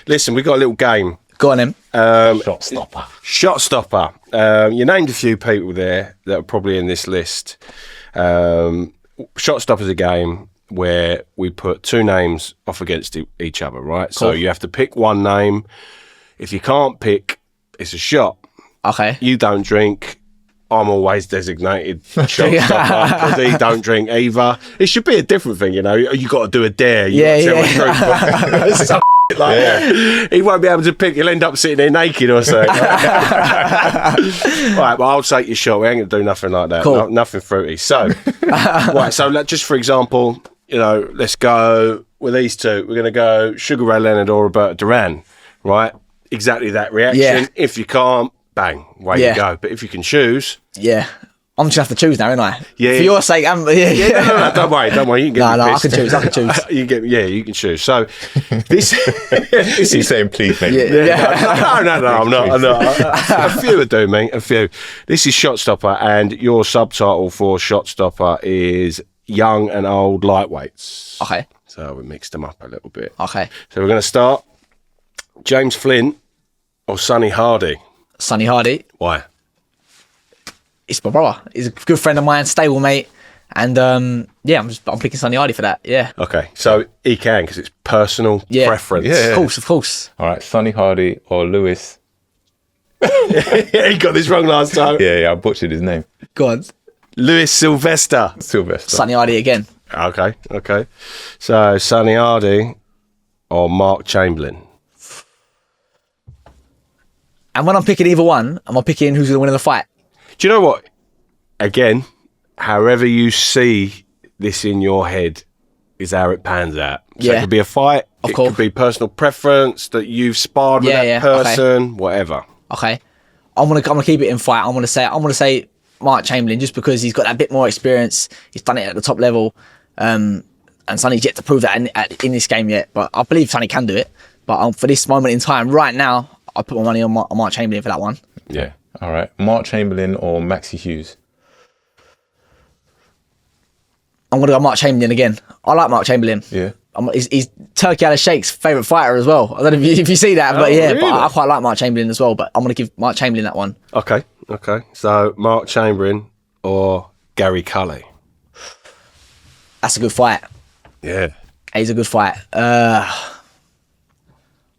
Listen, we got a little game. Go on, then. Shot stopper. You named a few people there that are probably in this list. Shot stopper is a game where we put two names off against each other, right? Cool. So you have to pick one name. If you can't pick, it's a shot. Okay. You don't drink. I'm always designated shot stopper because he don't drink either. It should be a different thing, you know. You got to do a dare. You He won't be able to pick. He'll end up sitting there naked or something. Right, well, I'll take your shot. We ain't going to do nothing like that. Cool. Nothing fruity. So, right, so just for example, you know, let's go with these two. We're going to go Sugar Ray Leonard or Roberto Duran, right? Exactly that reaction. Yeah. If you can't, bang, away you go. But if you can choose... Yeah. I'm just have to choose now, ain't I? Yeah. For your sake, No, don't worry. You can get I can choose. you can choose. So this He's saying please, mate. No, I'm not. A few would do, mate. A few. This is Shotstopper, and your subtitle for Shotstopper is Young and Old Lightweights. Okay. So we mixed them up a little bit. Okay. So we're going to start. James Flint or Sonny Hardy? Sonny Hardy. Why? It's my brother. He's a good friend of mine, stable mate, and I'm picking Sonny Hardy for that. Yeah. Okay, so he can because it's personal preference. Yeah. Of course. All right, Sonny Hardy or Lewis. He got this wrong last time. Yeah, I butchered his name. Go on. Lewis Sylvester. Sonny Hardy again. Okay. So Sonny Hardy or Mark Chamberlain. And when I'm picking either one, am I picking who's going to win in the fight? Do you know what? Again, however you see this in your head is how it pans out. So it could be a fight. It could be personal preference that you've sparred with that person, whatever. Okay. I'm gonna keep it in fight. I'm gonna say Mark Chamberlain just because he's got that bit more experience. He's done it at the top level. And Sonny's yet to prove that in this game yet. But I believe Sonny can do it. But for this moment in time, right now, I put my money on Mark Chamberlain for that one. Yeah. All right. Mark Chamberlain or Maxie Hughes? I'm going to go Mark Chamberlain again. I like Mark Chamberlain. Yeah. He's Turkey Alice Shake's favourite fighter as well. I don't know if you see that, but really? but I quite like Mark Chamberlain as well. But I'm going to give Mark Chamberlain that one. Okay. So Mark Chamberlain or Gary Cully? That's a good fight. Yeah. He's a good fight. I'll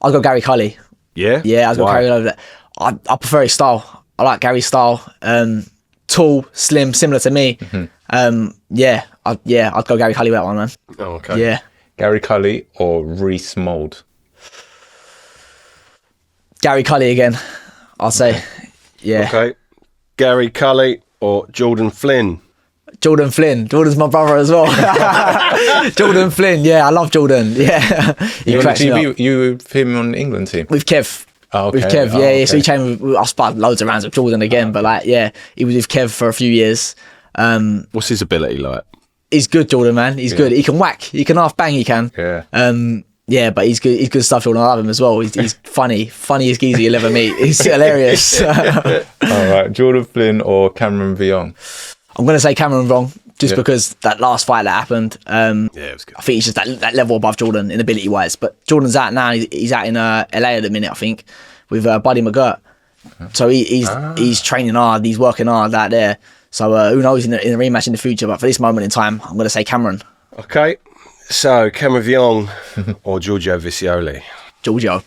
go Gary Cully. Yeah? Yeah, I'll go Gary over that. I prefer his style. I like Gary's style. Tall, slim, similar to me. Mm-hmm. I'd go Gary Cully with that one, man. Oh, okay. Yeah. Gary Cully or Reece Mould? Gary Cully again, I'll say. Yeah. Okay. Gary Cully or Jordan Flynn? Jordan Flynn. Jordan's my brother as well. Jordan Flynn. Yeah, I love Jordan. Yeah. You with him on the England team? With Kev. Oh, okay. With Kev, okay. So he trained with, I sparred loads of rounds with Jordan again, but he was with Kev for a few years. What's his ability like? He's good, Jordan, man. He's good. He can whack. He can half bang, he can. Yeah. But he's good. He's good stuff, Jordan. I love him as well. He's funny. Funniest geezer you'll ever meet. He's hilarious. All right. Jordan Flynn or Cameron Viong? I'm going to say Cameron wrong, just because that last fight that happened. It was good. I think he's just that level above Jordan in ability wise. But Jordan's out now. He's out in LA at the minute, I think, with Buddy McGirt. So he's training hard. He's working hard out there. So who knows in the rematch in the future? But for this moment in time, I'm going to say Cameron. Okay. So Cameron Viong or Giorgio Visioli? Giorgio.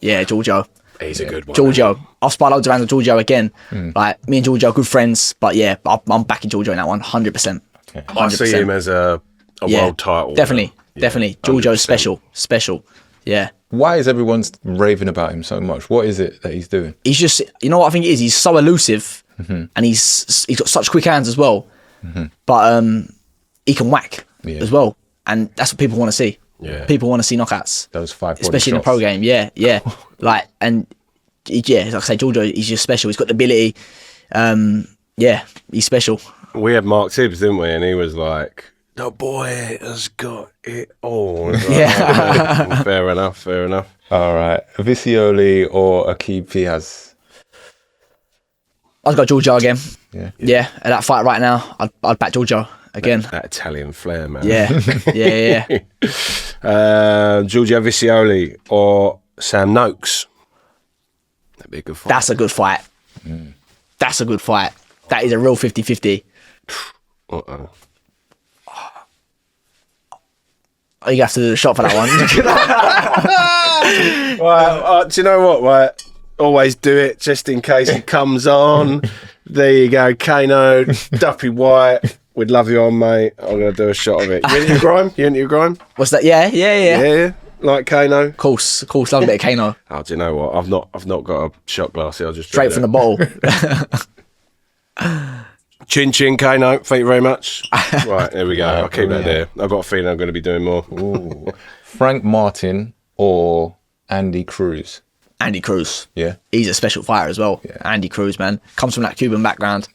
Yeah, Giorgio. He's a good one. Giorgio. I've sparred loads around with Giorgio again. Like, me and Giorgio are good friends. But yeah, I'm backing Giorgio in that one, 100%. Okay. I see him as a world title. Definitely. Giorgio's special. Yeah. Why is everyone raving about him so much? What is it that he's doing? He's just, you know what I think it is? He's so elusive, and he's got such quick hands as well. But he can whack as well, and that's what people want to see. Yeah. People want to see knockouts. Those 5 especially in the pro game. Yeah. Like I say, Giorgio, he's just special. He's got the ability. He's special. We had Mark Tibbs, didn't we? And he was like, the boy has got it all. Like, fair enough. All right. Visioli or Aqib Fiaz? I've got Giorgio again. Yeah. At that fight right now, I'd back Giorgio again. That Italian flair, man. Yeah. Giorgio Visioli or Sam Noakes. That'd be a good fight. That's a good fight. That's a good fight. That is a real 50-50. Uh-oh. Oh, you have to do the shot for that one. Right, do you know what? Right, always do it just in case it comes on. There you go, Kano, Duppy White. We'd love you on, mate. I'm going to do a shot of it. You into your grime? You into your grime? What's that? Yeah. Yeah, like Kano. Of course. Love a bit of Kano. Oh, do you know what? I've not got a shot glass here. I'll just straight from the bottle. Chin chin, Kano. Thank you very much. Right, there we go. I'll keep that there. I've got a feeling I'm going to be doing more. Ooh. Frank Martin or Andy Cruz? Andy Cruz. Yeah. He's a special fighter as well. Yeah. Andy Cruz, man. Comes from that Cuban background.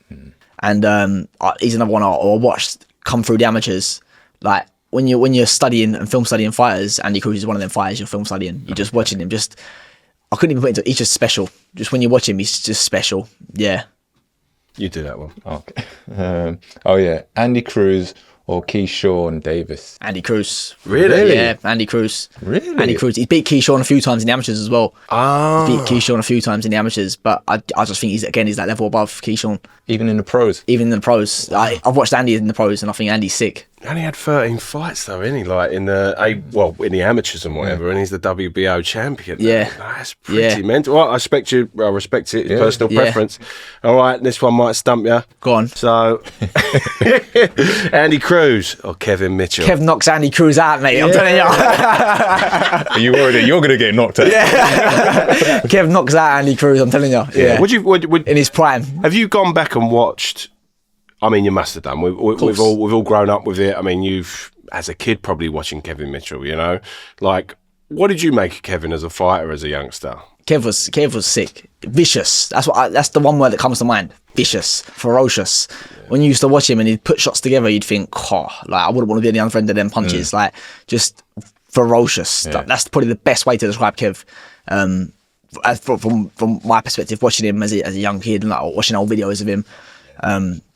And he's another one I watched come through the amateurs. Like, when you're studying and film studying fighters, Andy Cruz is one of them fighters you're film studying. You're just watching him. I couldn't even put into. He's just special. Just when you watch him, he's just special. Yeah. You do that one. Okay. Andy Cruz or Keyshawn Davis? Andy Cruz. Really? Yeah, Andy Cruz. Really? Andy Cruz. He beat Keyshawn a few times in the amateurs as well. Oh. He beat Keyshawn a few times in the amateurs, but I just think he's that level above Keyshawn. Even in the pros? Even in the pros. I've watched Andy in the pros and I think Andy's sick. He only had 13 fights though, isn't he? Like in the amateurs and whatever, and he's the WBO champion. Yeah. That's pretty mental. Well, I respect it. It's personal preference. All right, this one might stump you. Go on. So, Andy Cruz or Kevin Mitchell? Kev knocks Andy Cruz out, mate. I'm telling you. Are you worried that you're going to get knocked out? Yeah. Kev knocks out Andy Cruz, I'm telling you. Yeah. Would in his prime. Have you gone back and watched? I mean, you must have done. We've all grown up with it. I mean, you've, as a kid, probably watching Kevin Mitchell, you know? Like, what did you make of Kevin as a fighter, as a youngster? Kev was sick. Vicious. That's the one word that comes to mind. Vicious. Ferocious. Yeah. When you used to watch him and he'd put shots together, you'd think, I wouldn't want to be any other end of them punches. Like, just ferocious. Yeah. That's probably the best way to describe Kev. From my perspective, watching him as a young kid and like watching old videos of him.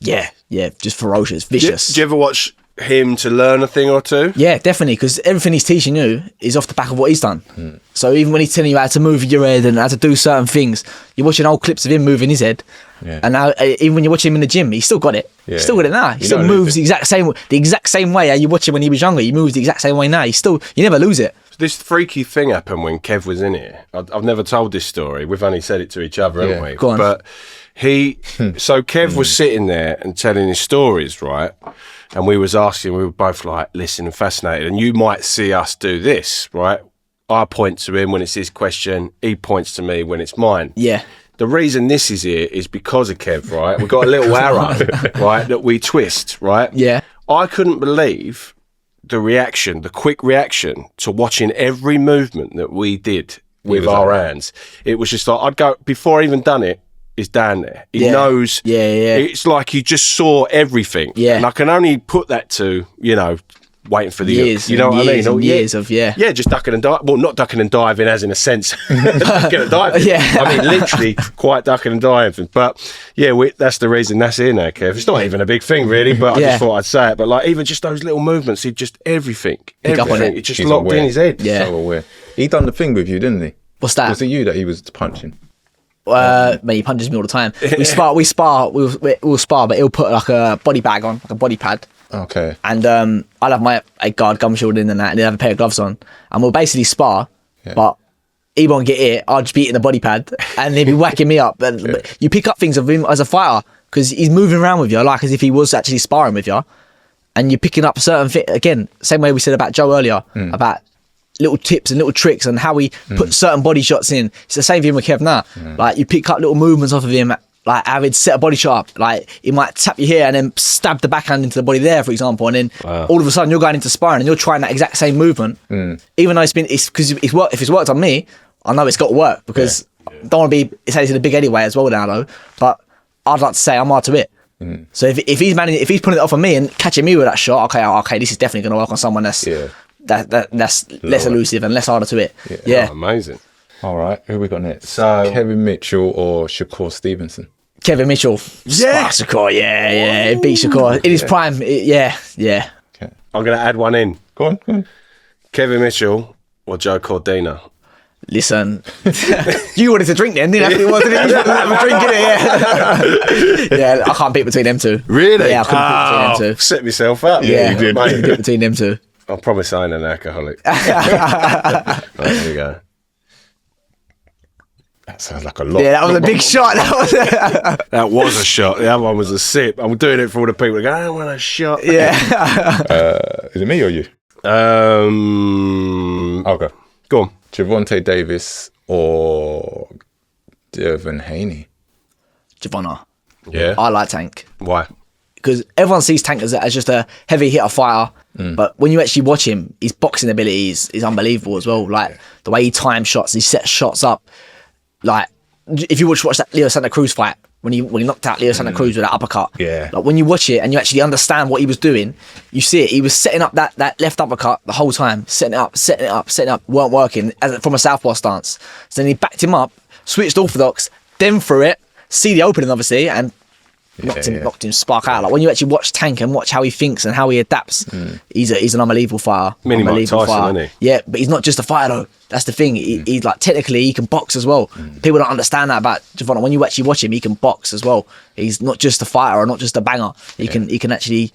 Just ferocious, vicious. Do you ever watch him to learn a thing or two? Yeah, definitely, because everything he's teaching you is off the back of what he's done. So even when he's telling you how to move your head and how to do certain things, you're watching old clips of him moving his head. Yeah. And now, even when you're watching him in the gym, he's still got it. Yeah. He's still got it now. He still moves the exact same way how you watch him when he was younger. He moves the exact same way now. You never lose it. This freaky thing happened when Kev was in here. I've never told this story. We've only said it to each other, haven't we? Go on. But so Kev was sitting there and telling his stories, right? And we was asking, we were both like listening, fascinated. And you might see us do this, right? I point to him when it's his question. He points to me when it's mine. Yeah. The reason this is here is because of Kev, right? We've got a little arrow, right, that we twist, right? Yeah. I couldn't believe the quick reaction to watching every movement that we did with our hands. It was just like, I'd go, before I even done it, he's down there. He knows. Yeah. It's like he just saw everything. Yeah. And I can only put that to, waiting for the years. You know what I mean? Years of. Yeah, just ducking and diving. Well, not ducking and diving as in a sense. Ducking and diving. Yeah. I mean, literally quite ducking and diving. But that's the reason that's here now, Kev. It's not even a big thing, really, but I just thought I'd say it. But like, even just those little movements, he just everything. Up on it. It just locked in his head. Yeah. So aware. He done the thing with you, didn't he? What's that? Was it you that he was punching? Man, he punches me all the time. We spar, we'll spar, but he'll put like a body bag on, like a body pad. Okay. And I'll have my guard gum shield in and that, and he'll have a pair of gloves on. And we'll basically spar, but he won't get it. I'll just be in the body pad, and he'll be whacking me up. But you pick up things of him as a fighter, because he's moving around with you, like as if he was actually sparring with you. And you're picking up certain things, again, same way we said about Joe earlier, about little tips and little tricks and how we put certain body shots in. It's the same thing with Kev now. Like, you pick up little movements off of him, like how he'd set a body shot up. Like, he might tap you here and then stab the backhand into the body there, for example. And then all of a sudden you're going into sparring and you're trying that exact same movement. Even though it's because if it's worked on me, I know it's got to work, because I don't want to be, it's the big anyway as well now though. But I'd like to say I'm hard to it. So if he's putting it off on me and catching me with that shot, okay, this is definitely going to work on someone that's less elusive and less harder to hit. Yeah. Oh, amazing. All right, who we got next? So Kevin Mitchell or Shakur Stevenson? Kevin Mitchell. Shakur, yeah. It beat Shakur in his prime. Yeah. Okay. I'm going to add one in. Go on. Kevin Mitchell or Joe Cordina? Listen, you wanted to drink then, didn't you? You wanted to have a drink, innit? Yeah. I can't pick between them two. Really? Yeah, I couldn't pick between them two. Set myself up. Yeah, you did. I couldn't pick between them two. I promise I ain't an alcoholic. Right, here we go. That sounds like a lot. Yeah, that was a big shot. That was a shot. The other one was a sip. I'm doing it for all the people that go, I don't want a shot. Yeah. Is it me or you? Okay. Go on. Javonte Davis or Devin Haney? Javonna. Yeah. I like Tank. Why? Because everyone sees Tank as just a heavy hitter fighter, but when you actually watch him, his boxing ability is unbelievable as well. Like the way he times shots, he sets shots up. Like if you watch that Leo Santa Cruz fight, when he knocked out Leo Santa Cruz with that uppercut, Yeah. Like when you watch it and you actually understand what he was doing, you see it. He was setting up that left uppercut the whole time, setting it up, weren't working from a southpaw stance. So then he backed him up, switched orthodox, then threw it, see the opening obviously, and knocked him spark out. Like when you actually watch Tank and watch how he thinks and how he adapts, he's an unbelievable fighter. Mini Mike Tyson, isn't he? Yeah, but he's not just a fighter though. That's the thing. He's like technically he can box as well. People don't understand that about Javon. When you actually watch him, he can box as well. He's not just a fighter or not just a banger. He can actually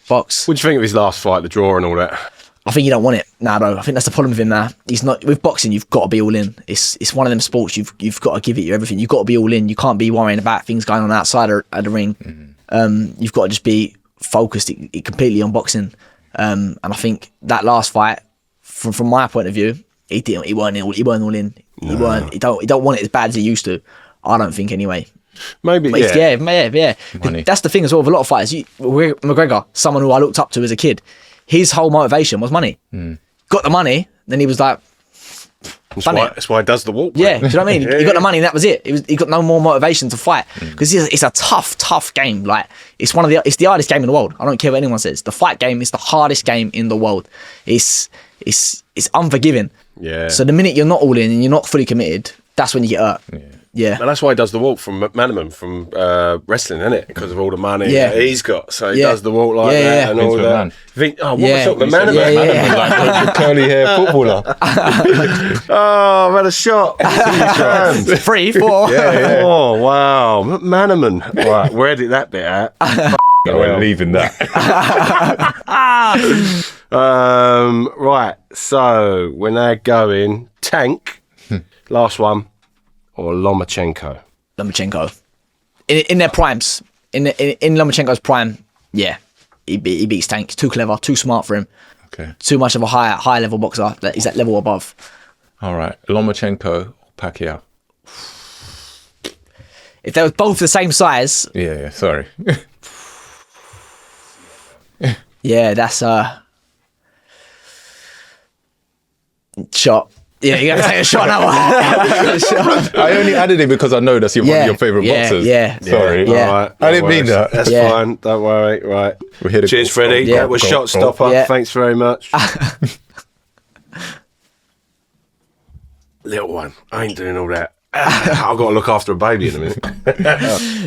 box. What do you think of his last fight, the draw and all that? I think you don't want it now, though. I think that's the problem with him now. He's not with boxing. You've got to be all in. It's one of them sports. You've got to give it your everything. You've got to be all in. You can't be worrying about things going on outside of the ring. You've got to just be focused completely on boxing. And I think that last fight, from my point of view, he weren't all in. He don't want it as bad as he used to. I don't think anyway. Maybe, but yeah. That's the thing as well with a lot of fighters. McGregor, someone who I looked up to as a kid, his whole motivation was money. Got the money, then he was like, that's why he does the walk. Yeah, do you know what I mean? He got the money and that was it. He got no more motivation to fight because it's a tough game. Like it's the hardest game in the world. I don't care what anyone says. The fight game is the hardest game in the world. It's unforgiving. Yeah. So the minute you're not all in and you're not fully committed, that's when you get hurt. Yeah. And that's why he does the walk from McManaman from wrestling, isn't it? Because of all the money that he's got. So he does the walk like that and all that. McManaman? McManaman, like the curly hair footballer. Oh, I've had a shot. 3, 4. Yeah. Oh, wow. McManaman. Right, where did that bit at? We're leaving that. Right, so we're now going Tank, last one, or Lomachenko. Lomachenko. In their primes, in Lomachenko's prime, yeah, he beats Tank. He's too clever, too smart for him. Okay. Too much of a high level boxer. He's that level above. All right, Lomachenko or Pacquiao? If they were both the same size. Yeah, sorry. Yeah, that's shot. Yeah, you got to take a shot now. I only added it because I know that's one of your favourite boxers. Yeah. Sorry. Yeah. Right, I didn't mean that. That's fine. Don't worry. Right. We're here to Cheers, Freddie. Yeah. That was Shot Stopper. Yeah. Thanks very much. Little one. I ain't doing all that. I've got to look after a baby in a minute.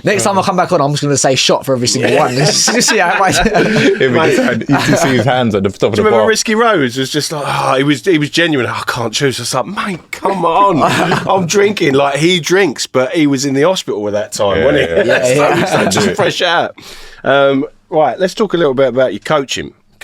Next time I come back on, I'm just going to say shot for every single one. Just see how it might. You can see his hands at the top of the Remember bar. Risky Rose was just like, he was genuine. I can't choose. I was like, mate, come on. I'm drinking like he drinks, but he was in the hospital at that time, wasn't he? Yeah. So just fresh out. Right, let's talk a little bit about your coaching.